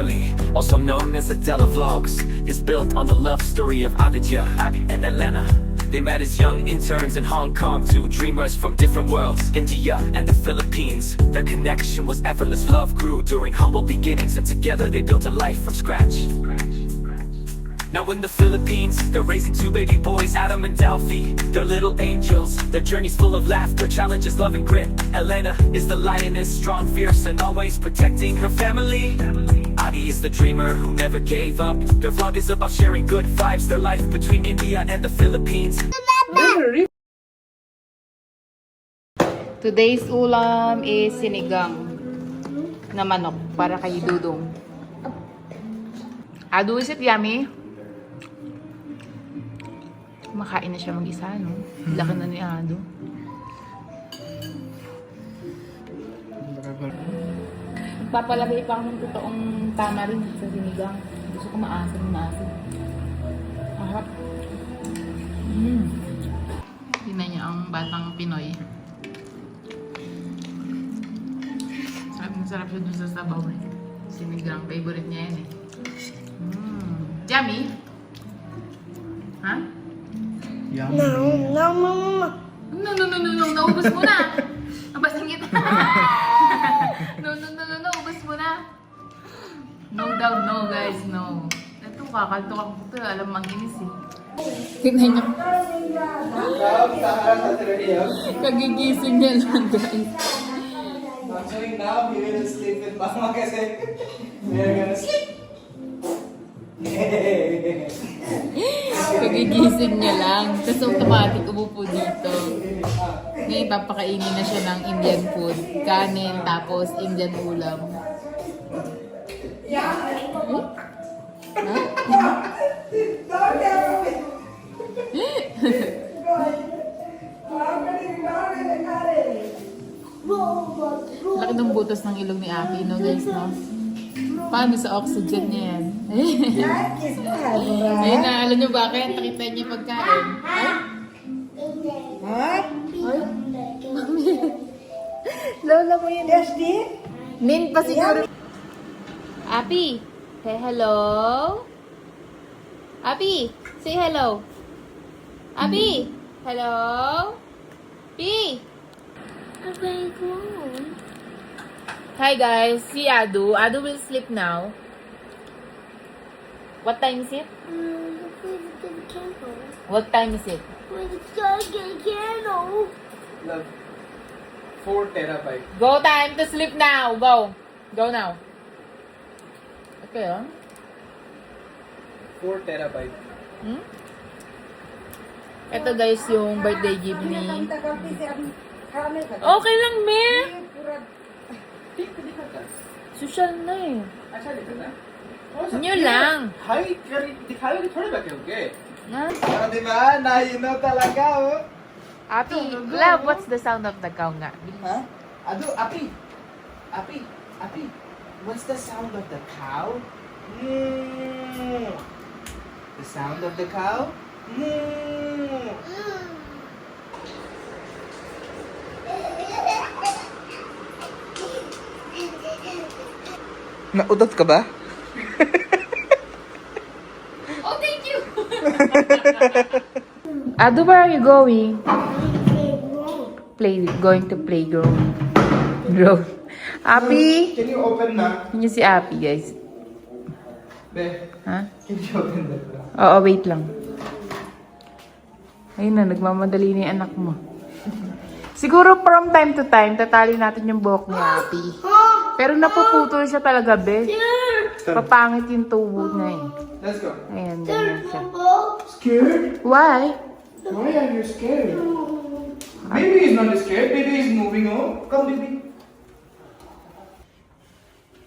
family, also known as Adela Vlogs, is built on the love story of Aditya, Abby, and Elena. They met as young interns in Hong Kong, two dreamers from different worlds, India and the Philippines. Their connection was effortless, love grew during humble beginnings, and together they built a life from scratch. Now in the Philippines, they're raising two baby boys, Adam and Delphi. They're little angels, their journey's full of laughter, challenges, love and grit. Elena is the lioness, strong, fierce, and always protecting her family. Adi is the dreamer who never gave up. Their vlog is about sharing good vibes, their life between India and the Philippines. Today's ulam is sinigang na manok para kay Dudong. Adu, is it yummy? Makain na siya mag-isa, no? Laki na ni Ado. Papalagay pa ako ng totoong tamarin sa sinigang. Gusto ko maasim. Harap. Tingnan niyo ang batang Pinoy. Sarap siya dun sa sabaw eh. Sinigang, favorite niya yan eh. Yummy? Ha? Yummy. No. Naubos mo na. Abasin kita. No. Ubos mo na. No daw, no guys, no. Ito, kakaltok ako ito. Alam manginis eh. Tignan niyo. Kagigising niya lang guys. Actually now, we will sleep with Mama kasi we are gonna sleep. Kagigising niya lang. Tapos automatic umupo dito. Ngayon, papakainin na siya ng Indian food. Kanin, tapos Indian ulam. Laki ng butas ng ilong ni Aki, no guys, no? Paano sa oxygen niya yan? Ayun na, alam niyo bakit? Nakita niya yung pagkain. Ay? Mami. Lola mo yun. Min pa siguro. Abi, say hello. Abi, say hello. Abi, hello. Abi. Hi guys, si Adu. Adu will sleep now. What time is it? What time is it? Love. 4 terabyte. Go time to sleep now. Go. Go now. Okay, oh. 4 terabyte. Ito guys yung birthday gift ni... Okay lang, me. Social na eh. अच्छा लिखा ना Nyo lang. High दिखावे के थोड़े बैठे होंगे Ha? di ba? Naino talaga, oh. Api, love, what's the sound of the cow nga? Ha? Ado, api. What's the sound of the cow? The sound of the cow? Nautot ka ba? Oh, thank you! Adu, where are you going? Going to playground. Ground. Api! Can you open na? Yun yung si Api, guys. Be, Ha? can you open that? Oo, wait lang. Ayun na, nagmamadali na yung anak mo. Siguro from time to time, tatali natin yung buhok ni Api. Pero napuputol siya talaga, be. Papangit yung tubo na eh. Let's go. Ayan, ganyan siya. Scared? Why? Why are you scared? Baby is not scared. Baby is moving on. Come, baby.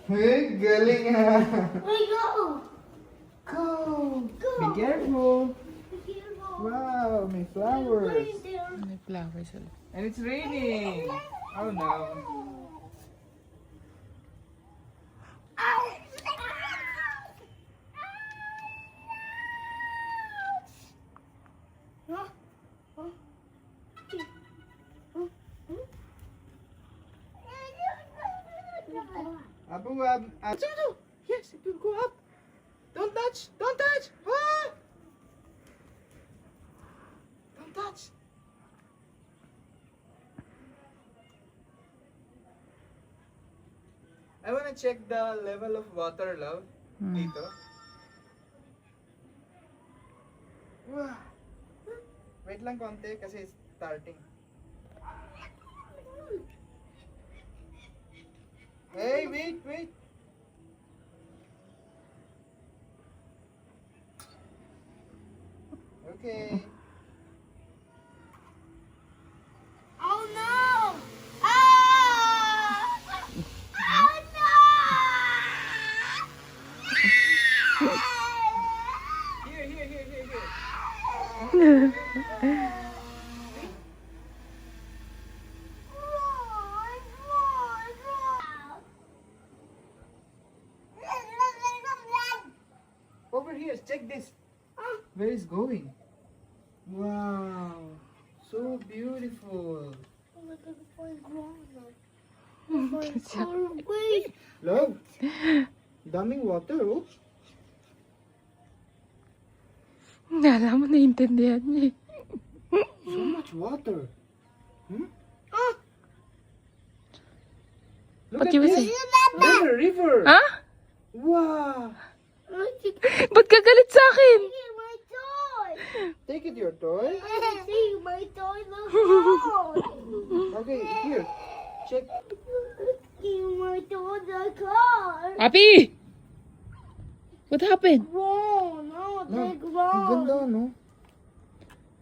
Hey, galing ha. Go. Be careful. Wow, may flowers. May flowers ulit. And it's raining. Oh no. Abu, Yes, it will go up. Don't touch. Don't touch. Ah! Don't touch. I wanna check the level of water, love. Dito. Wah. Wait lang konti kasi it's starting. Hey, wait. Okay. Oh no! Ah! Oh no! Here. Over here, check this. Where is going? Wow, so beautiful. Love, daming water, oh. Alam mo, naiintindihan niya. So much water. Hmm? Look What at you were this. saying? There's a river. Ha? Wow. Ba't ka galit sa akin? My toy! Take it, your toy. See, my toy looks cold! Okay, here. Check. My toy looks cold! Happy! What happened? Grown! Oh, No, they're ang grown! ganda, no?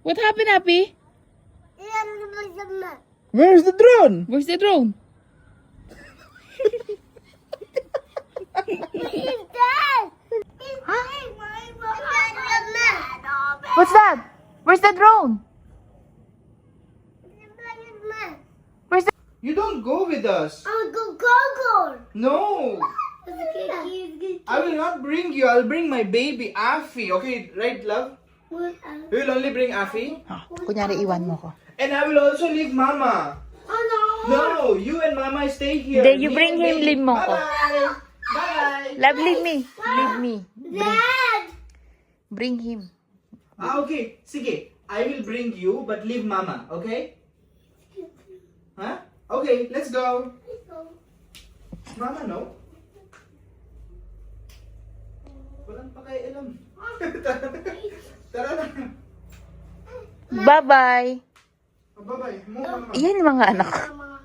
What happened, Happy? Where's the drone? Where's the drone? He's dead! What's that? Where's the drone? Where's the... You don't go with us. I'll go go! No. I will not bring you. I'll bring my baby, Afi. Okay, right, love? We will only bring Afi. Kunyari, iwan mo ko. And I will also leave Mama. Oh no! No, you and Mama stay here. Then you Me bring and him, baby. leave mo ko. Bye-bye. Bye. Love, leave me. Leave me. Dad! Bring him. Okay. Sige. I will bring you, but leave Mama. Okay? Huh? Okay, let's go. Mama, no? Walang pakialam. Tara na. Bye-bye. Oh, bye-bye. Mama. Yan yung mga anak ko. Mama.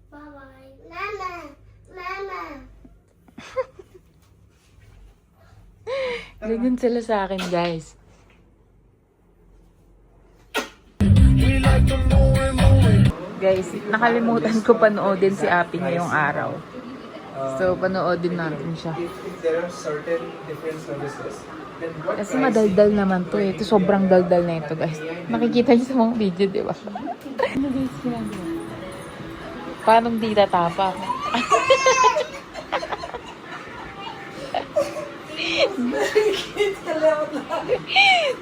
Bye-bye. Mama! Mama! Ganyan sila sa akin, guys. Guys, nakalimutan ko panoodin si Api ngayong araw. So, panoodin natin siya. If there are certain different services, then what Kasi madaldal naman to eh. Ito sobrang daldal na ito, guys. Nakikita niyo sa mga video, di ba? Ano guys, ginagawa? Paano di tatapa?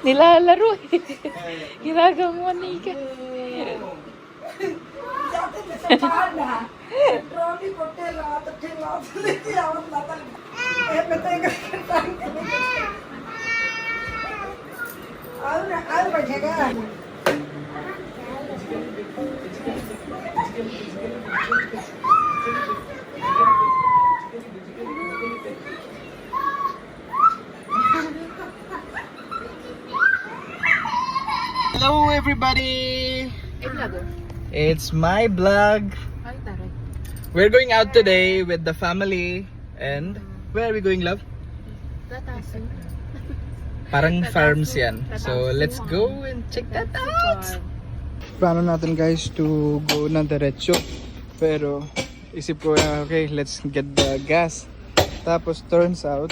Nilalaro eh. Ginagawa ni Ika. Hello everybody! It's my vlog. Ay, taray. We're going out today with the family and where are we going, love? Tataso. Parang farms yan. So let's go and check that out. Plano natin guys to go na diretso. Pero isip ko okay, let's get the gas. Tapos turns out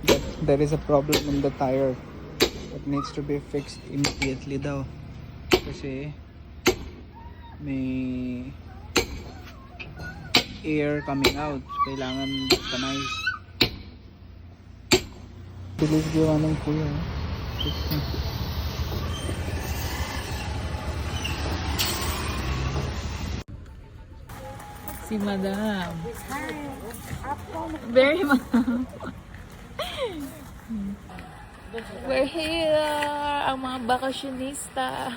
that there is a problem in the tire. It needs to be fixed immediately daw. Kasi may air coming out. Kailangan vulcanize. Bilis gawa ng kuya. Si Madam. Very Madam. We're here, ang mga bakasyonista.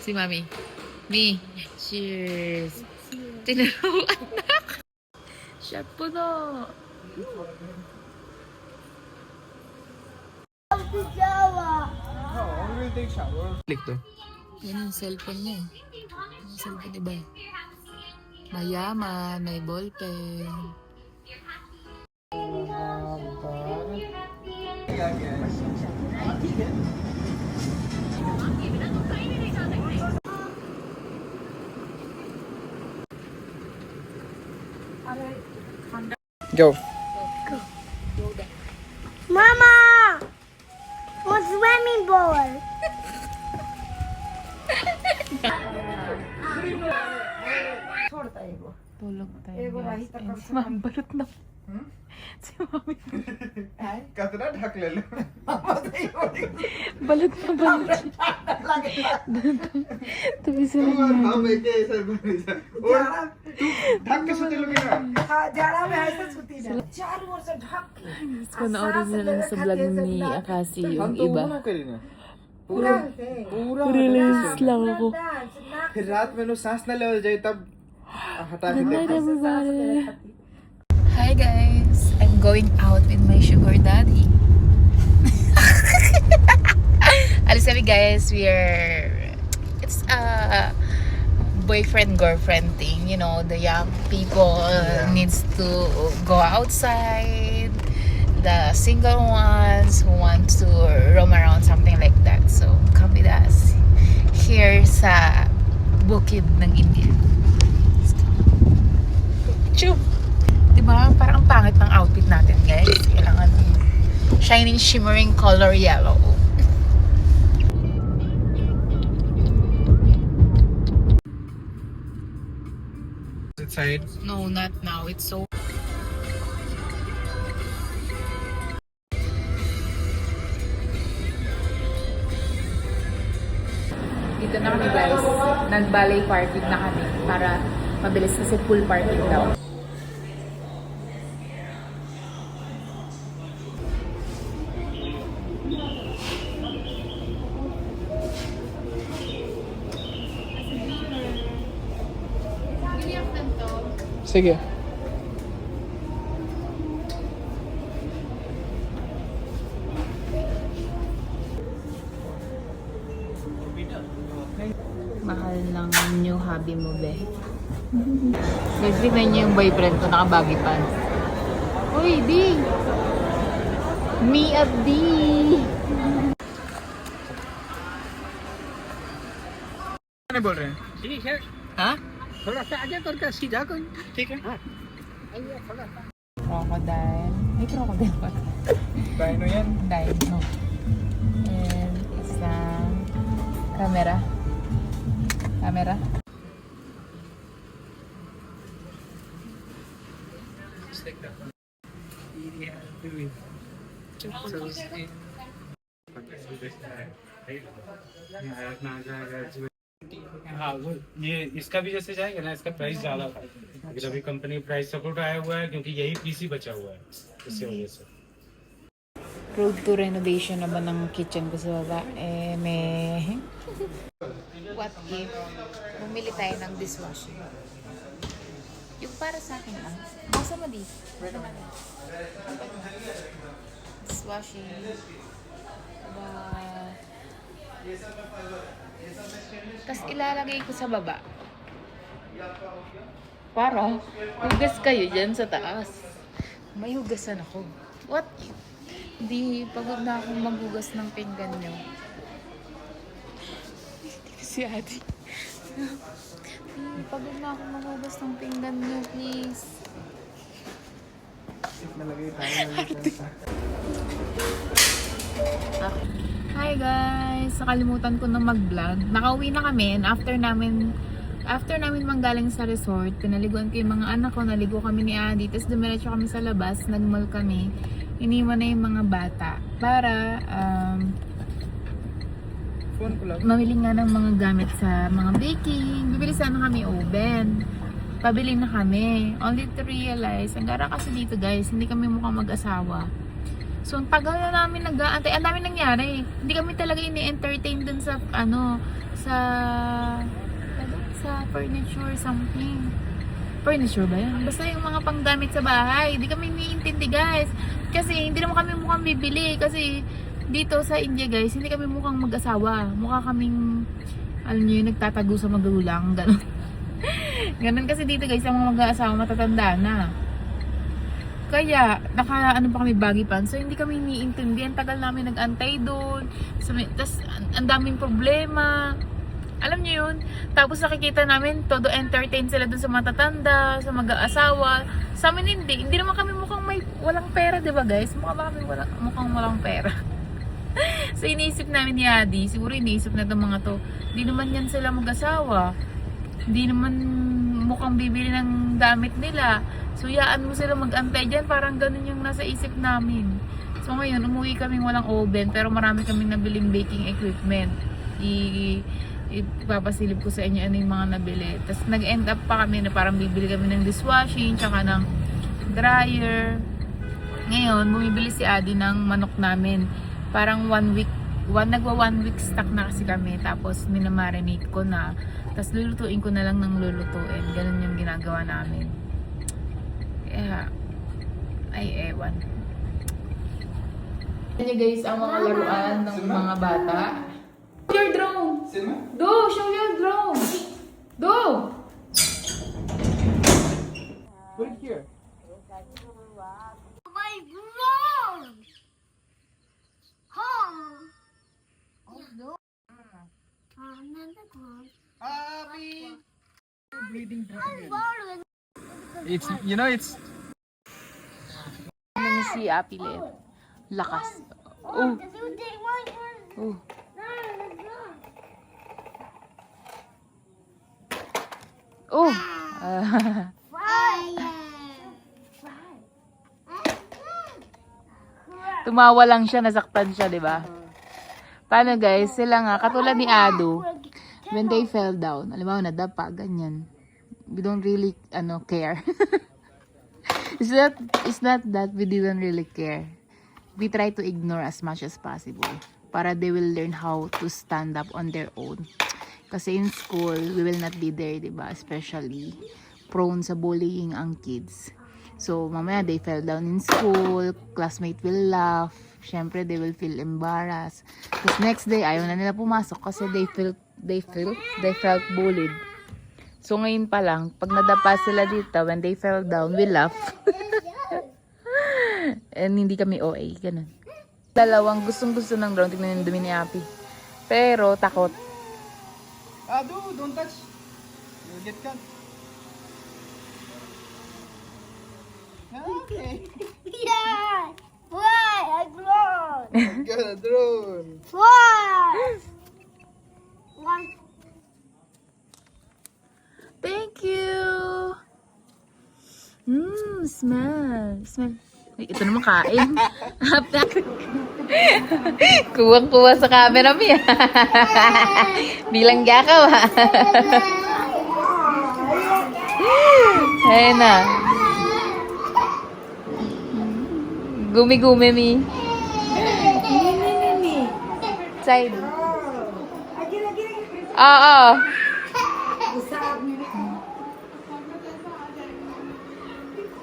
Si Mami. Mi, cheers. Tinaruan anak. Shot po no. Click to. Yan yung cellphone niya. Yung cellphone iba. Mayaman, may ballpen. Go. Mama! What's swimming ball? Tulog tayo. Guys. And si Mami balot na. Si Mami. कतरा ढक ले लो Balot na balot. Tabi sila और niya. हम एक ऐसा बनी सा और तू ढक के सोते लोगे ना Panoorin nila lang sa vlog ni Akasi yung iba. करी ना पूरा पूरा Release lang ako. फिर रात में नो सांस ना ले जाए तब हटा के Good night, देखो everybody. Hi guys, I'm going out with my sugar daddy. Alis kami guys, it's a boyfriend-girlfriend thing. You know, the young people needs to go outside. The single ones who want to roam around, something like that. So, come with us here sa bukid ng India. Chub! Diba? Parang ang pangit ng outfit natin, guys. Kailangan shining, shimmering color yellow. Inside. No, not now. It's so... Dito na kami, guys. Nag-ballet parking na kami para mabilis kasi full parking daw. Sige. Mahal ng new hobby mo, be. Guys, tignan niyo yung boyfriend ko, naka-baggy pants. Uy, D! Me at D! क्या बोल रहे हैं ठीक है Ha? थोड़ा सा आगे करके सीधा कर ठीक है Crocodile. May crocodile pa. Dino yan. Dino. And isang camera. Camera. हाँ वो ये इसका भी जैसे जाएगा ना इसका प्राइस ज्यादा था लेकिन अभी कंपनी प्राइस सपोर्ट आया हुआ है क्योंकि यही पीसी बचा हुआ है इसी वजह से Road to renovation na ba ng kitchen ko sa baba? May... What if bumili tayo ng dishwashing? Yung para sa akin lang. Basta mo di. Dishwashing. Tapos ilalagay ko sa baba. Para hugas kayo dyan sa taas. May hugasan ako. What if? Hindi, pagod na akong maghugas ng pinggan nyo. Si ate. Pagod na akong maghugas ng pinggan nyo, please. Nalagay tayo. Hi guys! Nakalimutan ko na mag-vlog. Nakauwi na kami and after namin manggaling sa resort, pinaliguan ko yung mga anak ko, naligo kami ni Adi, tapos dumiretso kami sa labas, nag-mall kami. iniwan na yung mga bata para Phone ko lang. mamili nga ng mga gamit sa mga baking. Bibili sana kami oven. Pabili na kami. Only to realize, ang gara kasi dito guys, hindi kami mukhang mag-asawa. So, ang tagal na namin nag-aantay. Ang dami nangyari. Hindi kami talaga ini-entertain dun sa, sa furniture something. Furniture ba yan? Basta yung mga panggamit sa bahay. Hindi kami iniintindi guys. Kasi hindi naman kami mukhang bibili. Kasi dito sa India guys, hindi kami mukhang mag-asawa. Mukha kaming, alam nyo yun, nagtatago sa magulang. Ganon. Ganon kasi dito guys, ang mga mag-asawa matatanda na. Kaya, ano pa kami baggy pants. So, hindi kami iniintindihan. Tagal namin nag-antay doon. Tapos, ang daming problema. Alam niyo yun? Tapos nakikita namin, todo entertain sila dun sa matatanda, sa mag-aasawa. Sa amin hindi. Hindi naman kami mukhang walang pera, di ba guys? Mukhang walang pera. So iniisip namin ni Adi, siguro iniisip na itong mga to, hindi naman yan sila mag-asawa. Hindi naman mukhang bibili ng damit nila. So yaan mo sila mag-antay dyan, parang ganun yung nasa isip namin. So ngayon, umuwi kaming walang oven, pero marami kaming nabiling baking equipment. Ipapasilip ko sa inyo ano yung mga nabili. Tapos nag-end up pa kami na parang bibili kami ng dishwashing, tsaka ng dryer. Ngayon, bumibili si Adi ng manok namin. Parang 1 week stock na kasi kami. Tapos minamarinate ko na. Tapos lulutuin ko na lang ng lulutuin. Ganun yung ginagawa namin. Kaya, ay ewan. Yan guys, ang mga laruan ng mga bata. Show your drone! Do! Show your drone! Do! Put it here. My drone! Another drone. Happy breeding Borrowed. It's, you know, it's Ano niya si Apilet? Lakas. Oh! Did you take my drone? Oh! Oh! Fire! Tumawa lang siya, nasaktan siya, di ba? Paano guys, sila nga, katulad ni Ado, when they fell down, alam mo, nadapa, ganyan. We don't really, care. It's not that we didn't really care. We try to ignore as much as possible para they will learn how to stand up on their own. Kasi in school, we will not be there, di ba? Especially prone sa bullying ang kids. So, mamaya they fell down in school, classmate will laugh, syempre they will feel embarrassed. Tapos next day, ayaw na nila pumasok kasi they felt bullied. So, ngayon pa lang, pag nadapa sila dito, when they fell down, we laugh. And hindi kami OA, ganun. Dalawang gustong-gusto ng drone, tignan yung dumi ni Api. Pero, takot. don't touch. You'll get cut. Okay. Yeah! Fly! A drone! Got a drone. Fly! One. Thank you! Smell. Uy, ito naman kain. Kuwang-kuwa sa camera mo yan. Bilang gakaw ha. Ayun na. Gumi-gumi mi. Side. Oo.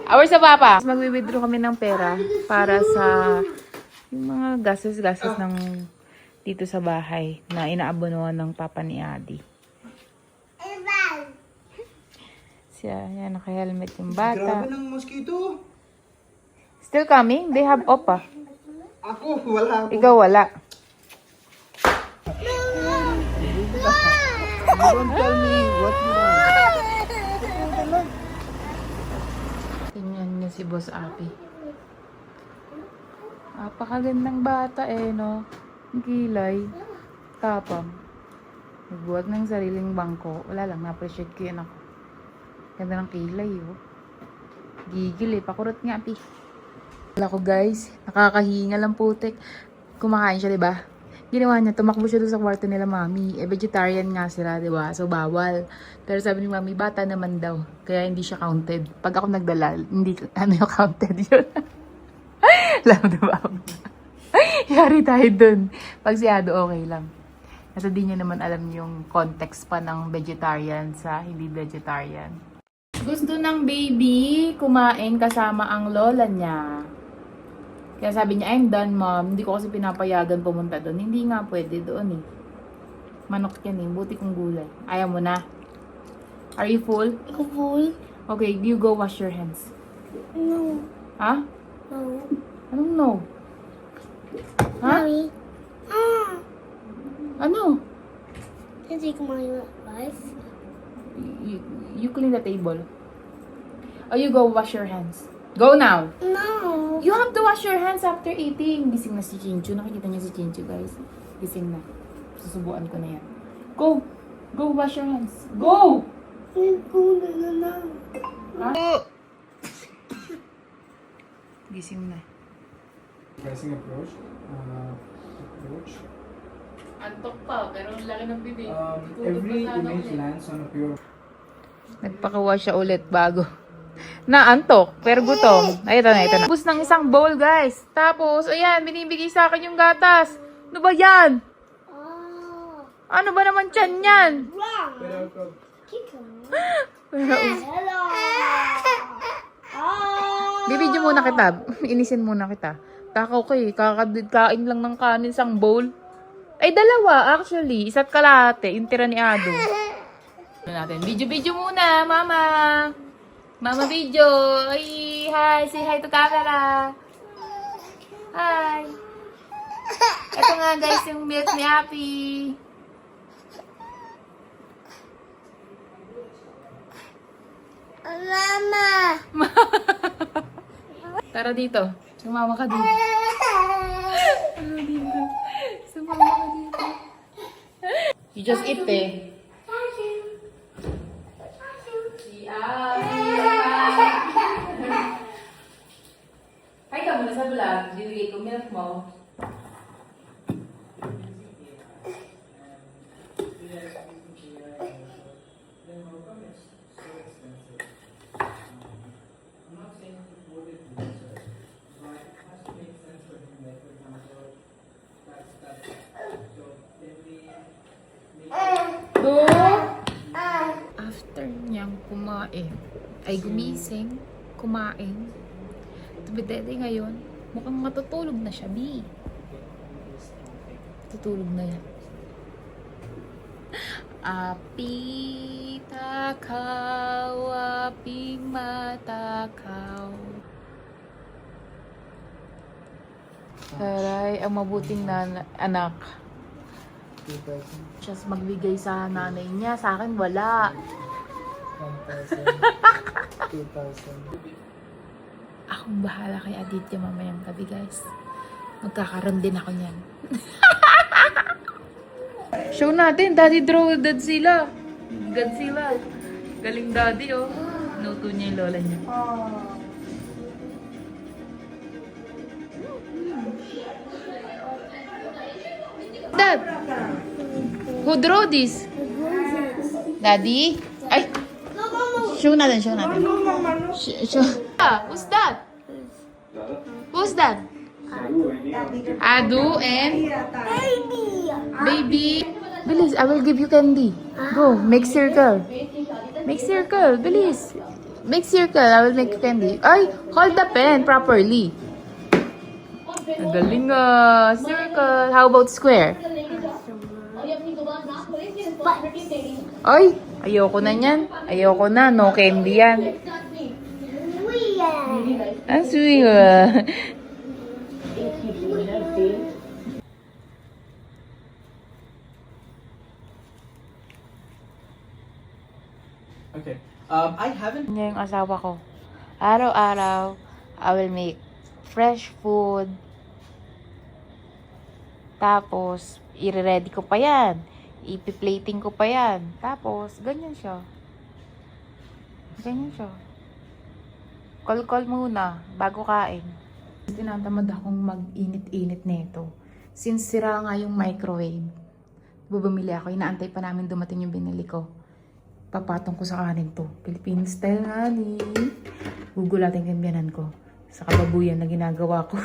Hours sa papa. Magwi-withdraw kami ng pera para sa yung mga gastos ng dito sa bahay na inaabonohan ng papa ni Adi. Siya, yan, naka-helmet yung bata. Grabe ng mosquito. Still coming? They have opa. Ako, wala ako. Ikaw wala. Don't tell me what you want. Tingnan niyo si Boss Api. Napakagandang bata no? Ang kilay. Tapang. Nagbuhat ng sariling bangko. Wala lang, na-appreciate ko yan ako. Ganda ng kilay, Gigil Pakurot nga, Api. Wala ko guys, nakakahinga lang putik. Kumakain siya, diba? Ginawa niya, tumakbo siya doon sa kwarto nila mami. Vegetarian nga sila, diba? So, bawal. Pero sabi ni mami, bata naman daw. Kaya hindi siya counted. Pag ako nagdala, hindi, yung counted yun. Alam, diba? Yari tayo dun. Pag si Ado, okay lang. Kasi di niya naman alam yung context pa ng vegetarian sa hindi vegetarian. Gusto ng baby kumain kasama ang lola niya. Kaya sabi niya, I'm done mom. Hindi ko kasi pinapayagan pumunta doon. Hindi nga pwede doon eh. Manok yan eh. Buti kong gulay. Ayaw mo na. Are you full? Ako full? Okay, you go wash your hands. No. Ha? No. Anong no? Ha? Mommy. Ano? Can I take my life? You clean the table. Oh, you go wash your hands. Go now. No. You have to wash your hands after eating. Gising na si Chinchu. Nakikita niyo si Chinchu, guys. Gising na. Susubuan ko na yan. Go! Go wash your hands. Go! Ha? Gising na. Pressing approach. Antok pa, pero ang laki ng bibig. Every image lands on a pure. Nagpakawash siya ulit bago. Naantok, pero gutom. Ay, ito na, ito na. Tapos ng isang bowl, guys. Tapos, ayan, binibigay sa akin yung gatas. Ano ba yan? Oh. Ano ba naman tiyan yan? Hello. Oh. Bibidyo muna kita. Inisin muna kita. Takaw ko eh. Kain lang ng kanin isang bowl. Ay, dalawa actually. Isa't kalahati. Yung tira ni Ado. Ano natin? Video muna, mama. Mama video. Ay, hi. Say hi to camera. Hi. Ito nga guys yung milk ni Happy. Mama. Tara dito. Sumama ka dito. Tara dito. Sumama ka dito. You just eat eh. Si Abby. Hi ka muna sa vlog. Bibigay ko milk mo. After niyang kumain, ay gumising, kumain. Tubidede ngayon, mukhang matutulog na siya, B. Tutulog na yan. Api takaw, api matakaw. Taray, ang mabuting anak. Just magbigay sa nanay niya. Sa akin, wala. 1,000. 2,000. Akong bahala kay Aditya mamayang gabi, guys. Magkakaroon din ako niyan. Show natin. Daddy draw Godzilla. Godzilla. Galing daddy, oh. Nuto niya yung lola niya. Dad, who draw this? Daddy? Ay! Show natin, show natin. Show. Who's that? Who's that? Adu and baby. Bilis, I will give you candy. Go, make circle. Make circle, bilis. Make circle, I will make you candy. Ay, hold the pen properly. Ang galing circle. How about square? Ay, ayoko na yan. Ayoko na, no candy yan. Ang sweet. Okay. I haven't. Yan yung asawa ko. Araw-araw, I will make fresh food. Tapos, i-ready ko pa yan. Ipi-plating ko pa yan. Tapos, ganyan siya. Ganyan siya. Call muna, bago kain. Tinatamad akong mag-init-init nito. Since sira nga yung microwave, bumili ako. Inaantay pa namin dumating yung binili ko. Papatong ko sa kanin to. Philippine style nga ni. Gugulatin yung biyanan ko. Sa kababuyan na ginagawa ko.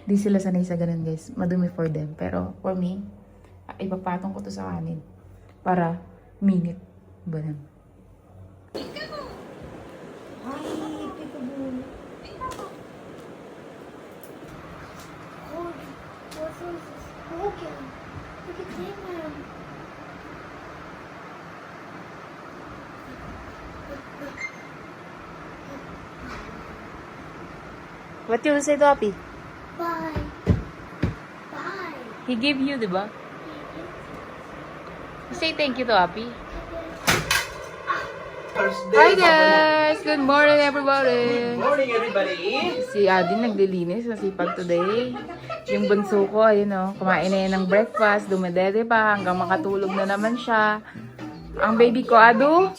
Di sila sanay sa ganun guys. Madumi for them. Pero for me, ipapatong ko to sa kanin. Para minute. Banan. What's smoking? Look at him. What you say to Api? Bye. Bye. He gave you, di ba? Say thank you to Api. Hi guys! Good morning everybody! Good morning, everybody! Si Adi naglilinis, nasipag today. Yung bunso ko, ayun o, kumain na yan ng breakfast, dumedede pa, hanggang makatulog na naman siya. Ang baby ko, Adu!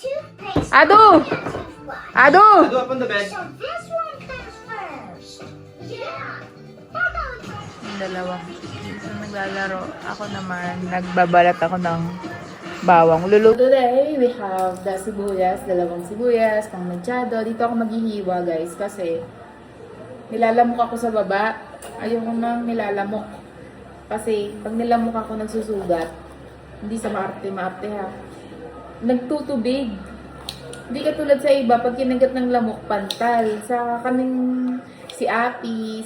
Adu! Adu! Ado up on the bed. This one comes first. Yeah. Yung dalawa. So, naglalaro. Ako naman, nagbabalat ako ng bawang. Luluto today, we have the sibuyas, dalawang sibuyas, pang machado. Dito ako maghihiwa guys kasi nilalamok ako sa baba. Ayoko nang nilalamok. Kasi pag nilamok ako nagsusugat, hindi sa maarte ha. Nagtutubig. Hindi katulad sa iba, pag kinagat ng lamok, pantal. Sa kaming si Api,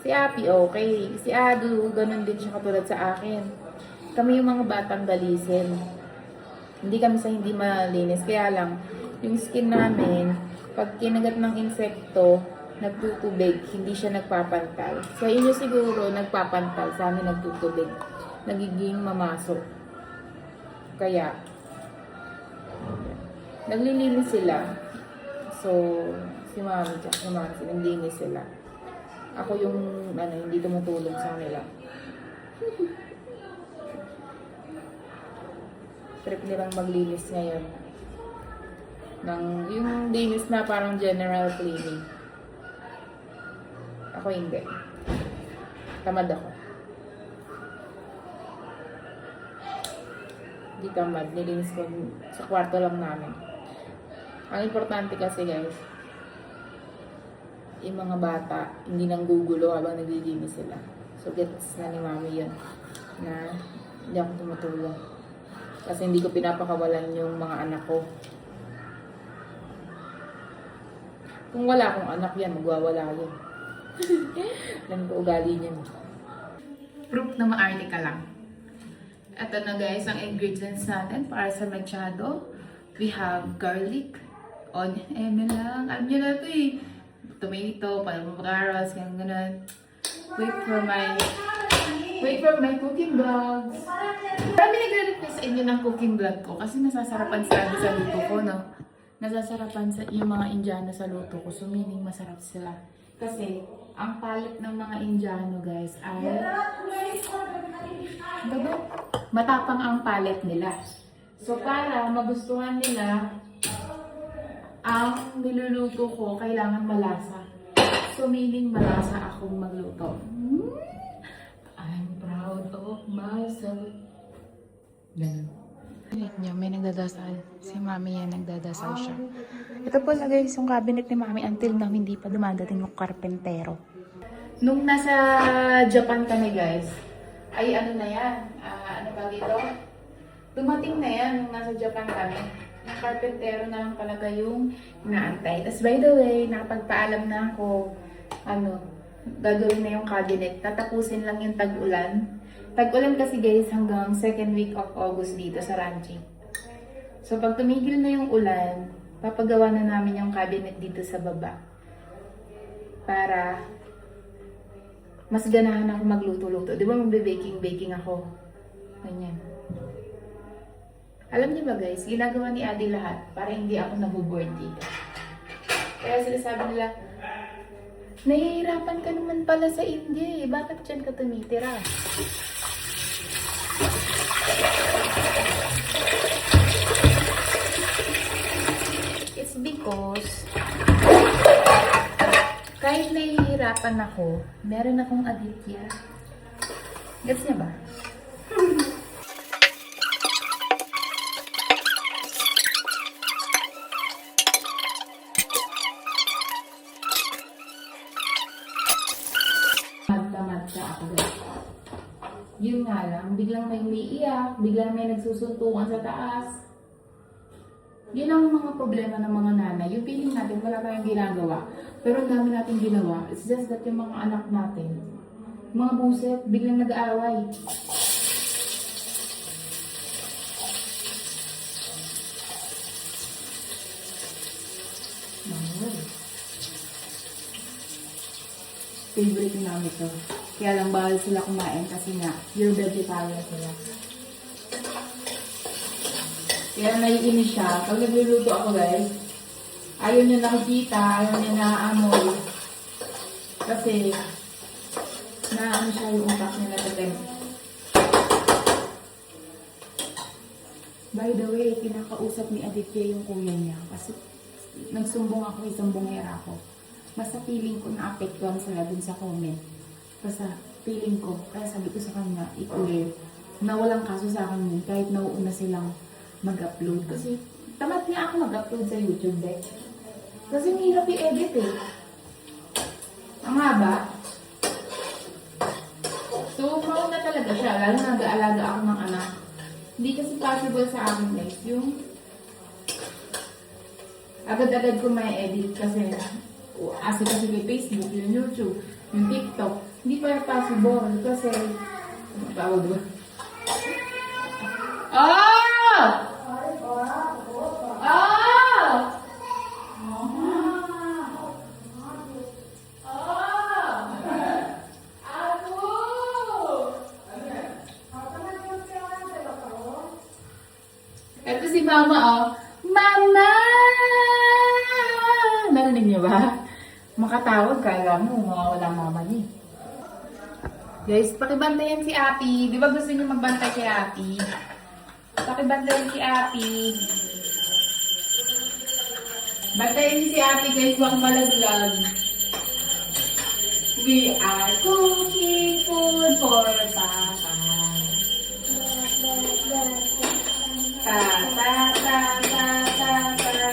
si Api okay. Si Adu, ganun din siya katulad sa akin. Kami yung mga batang galisin. Hindi kami sa hindi malinis. Kaya lang, yung skin namin, pag kinagat ng insekto, nagtutubig, hindi siya nagpapantal. Sa inyo siguro, nagpapantal. Sa amin, nagtutubig. Nagiging mamasok. Kaya, naglilinis sila. So, si Mami at si Mami, naglilinis sila. Ako yung, hindi tumutulong sa kanila. Trip nilang maglinis ngayon. Yung linis na parang general cleaning. Ako hindi. Tamad ako. Hindi tamad. Nilinis ko sa kwarto lang namin. Ang importante kasi guys, yung mga bata, hindi nang gugulo habang naglilinis sila. So gets na ni Mami yun. Na hindi ako tumutulong. Kasi hindi ko pinapakawalan yung mga anak ko. Kung wala akong anak yan, magwawala yan. Alam ko ugali niyan. Proof na maarni ka lang. Ito na guys, ang ingredients natin para sa machado. We have garlic, onion, lang. Alam nyo na ito eh. Tomato, carrots, ganun. Wait for my cooking vlogs. Marami nagre-request sa inyo ng cooking vlog ko kasi nasasarapan sabi sa luto ko, no? Nasasarapan sa yung mga Indiano sa luto ko. So, meaning masarap sila. Kasi, ang palate ng mga Indiano, guys, ay matapang ang palate nila. So, para magustuhan nila ang niluluto ko, kailangan malasa. So, meaning malasa akong magluto. I'm proud of myself. Ganun. Niyo, may nagdadasal. Si Mami yan, nagdadasal siya. Ito pala guys, yung cabinet ni Mami until now hindi pa dumadating yung karpentero. Nung nasa Japan kami guys, ay ano na yan, ano ba dito? Dumating na yan nung nasa Japan kami. Yung karpentero na lang talaga yung inaantay. Tapos by the way, nakapagpaalam na ako, gagawin na yung cabinet. Tatapusin lang yung tag-ulan. Tag-ulan kasi guys hanggang 2nd week of August dito sa ranching. So pag tumigil na yung ulan, papagawa na namin yung cabinet dito sa baba. Para mas ganahan ako magluto-luto. Di ba magbe-baking ako? Ganyan. Alam niyo ba guys, ginagawa ni Adi lahat para hindi ako nabuboard dito. Kaya sila sabi nila, nahihirapan ka naman pala sa India eh. Bakit dyan ka tumitira? It's because kahit nahihirapan nahihirapan ako, meron akong Aditya. Gets niya ba? Madka ako guys. Yun nga lang, biglang may umiiyak, biglang may nagsusuntukan sa taas. Yun ang mga problema ng mga nanay. Yung feeling natin, wala tayong ginagawa. Pero ang dami natin ginawa. It's just that yung mga anak natin, mga buset, biglang nag-aaway. Favorite namin ito. Kaya lang bawal sila kumain kasi nga, you're vegetarian sila. Kaya naiinis siya. Pag nagluluto ako guys, ayaw niya nakikita, ayaw niya naaamoy. Kasi, naano siya yung utak niya natatem. By the way, kinakausap ni Aditya yung kuya niya. Kasi, nagsumbong ako, isang bungera ako. Basta feeling ko na-apektuhan sila dun sa comment. Basta feeling ko, kaya sabi ko sa kanya, i-clear na walang kaso sa akin yun, kahit nauuna silang mag-upload. Kasi tamad niya ako mag-upload sa YouTube eh. Kasi mahirap i-edit eh. Ang haba. So, mauna talaga siya. Lalo na nag-aalaga ako ng anak. Hindi kasi possible sa akin guys. Yung agad-agad ko may edit kasi kasi kay Facebook, yung YouTube, yung TikTok. Hindi pa possible kasi tawag ba? Oh! Ito si Mama, oh. Mama! Narinig niyo ba? Makatawag ka, alam mo, mawawala mama niya. Guys, pakibantayan si Api. Di ba gusto niyo magbantay kay Api? Pakibantayan si Api. Bantayan niyo si Api guys, huwag malaglag. We are cooking food for Papa. Ta ta ta ta ta ta.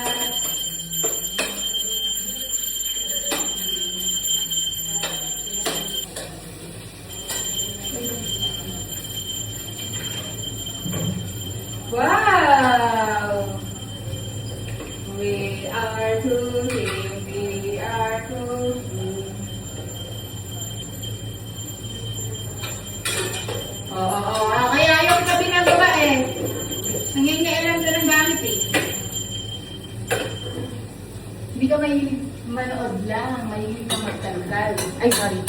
Wow! We are cooking, we are cooking. Kaya yung tabi ng babae. Nangingailan ka ng gamit eh. Hindi ka may manood lang, may ka magtalgal. Ay, sorry.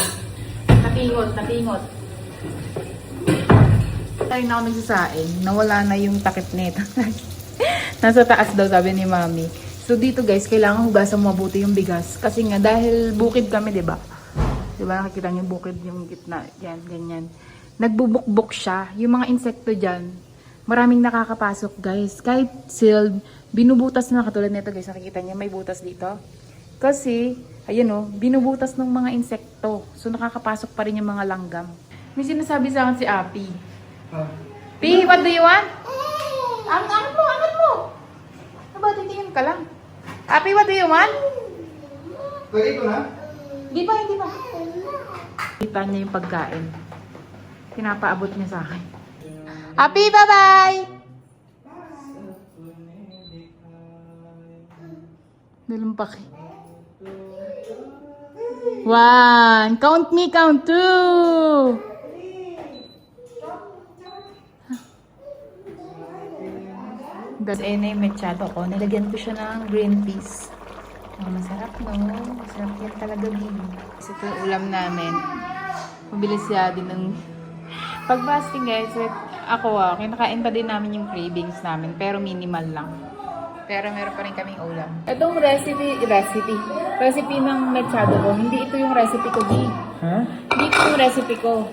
Napingot. Tayo na ako nagsasain, nawala na yung takip nito. Nasa taas daw, sabi ni Mami. So dito guys, kailangan hugasan mabuti yung bigas. Kasi nga, dahil bukid kami, diba? Diba, nakikita niyo bukid yung gitna. Yan, ganyan. Nagbubukbok siya. Yung mga insekto dyan, maraming nakakapasok guys. Kahit sealed, binubutas na katulad nito guys. Nakikita niyo, may butas dito. Kasi, ayan o, binubutas ng mga insekto. So nakakapasok pa rin yung mga langgam. May sinasabi sa akin si Api. Pi, what do you want? Angat mo. Aba, titingin ka lang. Api, what do you want? Pwede ko na? Hindi pa. Kita niya yung pagkain. Pinapaabot niya sa akin. Api, bye-bye! Dalumpaki. 1. Count me, count 2. Ayun na yung mechado ko. Nilagyan ko siya ng green peas. Oh, masarap no? Masarap yan talaga din. Kasi ito yung ulam namin. Mabilis siya din ng... Pag fasting guys, ako kinakain pa din namin yung cravings namin. Pero minimal lang. Pero meron pa rin kaming ulam. Itong recipe ng mechado ko, hindi ito yung recipe ko, Di. Huh? Hindi ito yung recipe ko.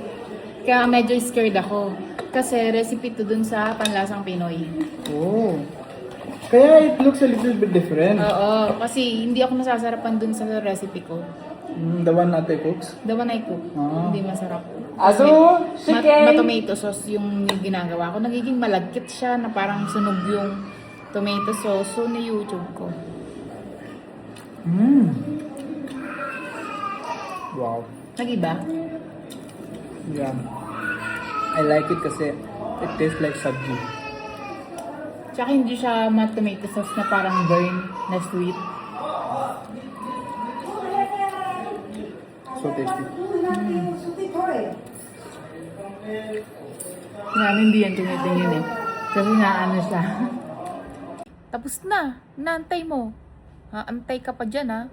Kaya medyo scared ako. Kasi recipe to dun sa panlasang Pinoy. Oh. Kaya it looks a little bit different. Oo, kasi hindi ako nasasarapan dun sa recipe ko. The one Ate cooks. The one I cook, Ah. hindi masarap. Aso, Tomato sauce yung ginagawa ko. Nagiging malagkit siya na parang sunog yung tomato sauce. So, ni-YouTube ko. Wow. Nag-iba? Yeah. I like it kasi it tastes like sabji. Tsaka hindi siya tomato sauce na parang burn na sweet. So tasty. Namin hindi yan tumitingin eh. Kasi naano siya. Tapos na. Naantay mo. Ha, antay ka pa dyan ha.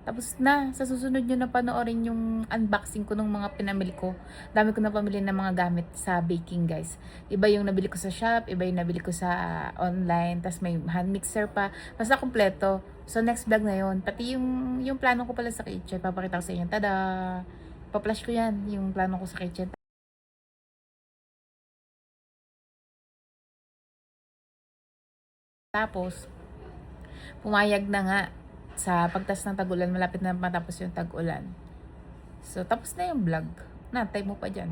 Tapos na. Sa susunod nyo na panoorin yung unboxing ko ng mga pinamili ko. Dami ko na pamili ng mga gamit sa baking guys. Iba yung nabili ko sa shop. Iba yung nabili ko sa online. Tapos may hand mixer pa. Basta kompleto. So next vlog na yun. Pati yung plano ko pala sa kitchen. Papakita ko sa inyo. Tada! Pa-flash ko yan. Yung plano ko sa kitchen. Tapos, pumayag na nga sa pagtas ng tag-ulan, malapit na matapos yung tag-ulan. So, tapos na yung vlog. Natay mo pa dyan.